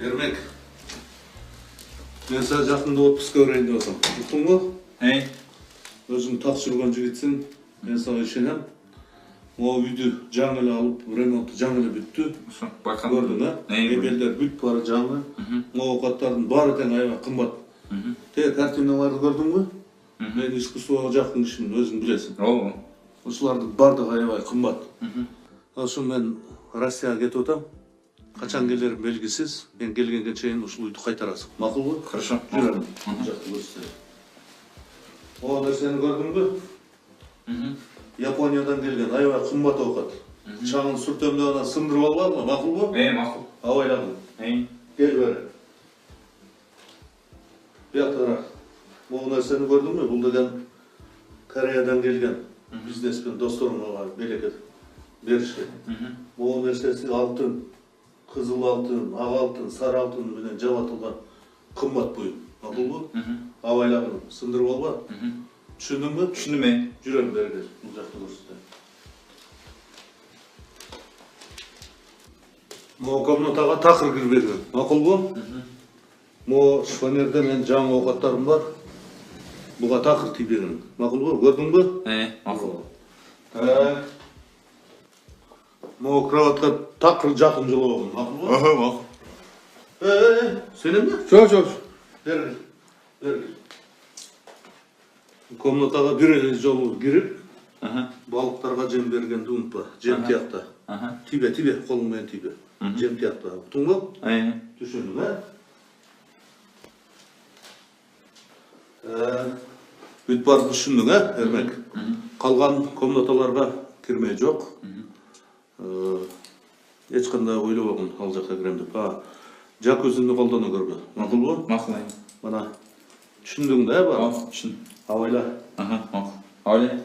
Ермек, мен саған жақында отпусқа барайын деп отырмын. Ұқтың ба? Өзің тақ жүрген жігітсің, мен саған ішенем. О үйді жаңылы алып, ремонтты жаңылы бүтті. Көрдің, мебелдер бүт бары жаңы. Овқаттардың бары тең айға қымбат. Те картиналарды көрдің бе? Мен искусствоға жақын ішін өзің білесің. Осылардың бардық айға қымбат. Осыл мен Россияға кетіп отам. Қачан келерім белгісіз. Мен келгенге шейін ұшыл үйді қайтарасың. Мақұл ғой? Хорошо. Жүрем. Жақты көрсетемін. О нәрсені көрдің бе? Япониядан келген айға қымбат ауқат. Шағын сүртемді ана сындырып алған ма? Мақұл ғой? Мақұл. Абайладың. Кел бәрі. Бұяқтарақ. Бұл нәрсені көрдің бе? Бұл деген Кореядан келген бизнеспен достарымға берекет берішкен. Бұл нәрсесі алтын, қызыл алтын, ақ алтын, сары алтын менен жабатылған қымбат бұйым. Мақұл ғой? Абайлағын сындырып алған. Түсіндің бе? Түсіндім мен. Жүрем бәрі бұл жақты көрсетті. Мұ комнатаға тақыр кірбеген. Мақұл ғой? Мұ шифонерде мен жаңа оғаттарым бар. Бұға тақыр тибеген. Мақұл ғой? Көрдің бе? Мақұл. Мұ кроватқа тақыр жақын жылы оғын. Мақұл ғой? Мақұл. Сенем бе? Жоқ. Бер. Комнатаға бір елі жолы кіріп, балықтарға жем бергенді ұмытпа, жем тияқта. Тибе, қолыңмен тибе. Жем тияқта. Ұқтың ба? Түсіндің, Бүт барып түсіндің, Ермек? Қалған комнаталарға кірмей жоқ. Ешқандай ойлап оғын ал жаққа кірем деп. Жакузинді қолдана көрбе. Мақұл ғой? Мақұл. Мана түсіндің, ба? Түсіндім. Авайла. Мақұл. Авайла.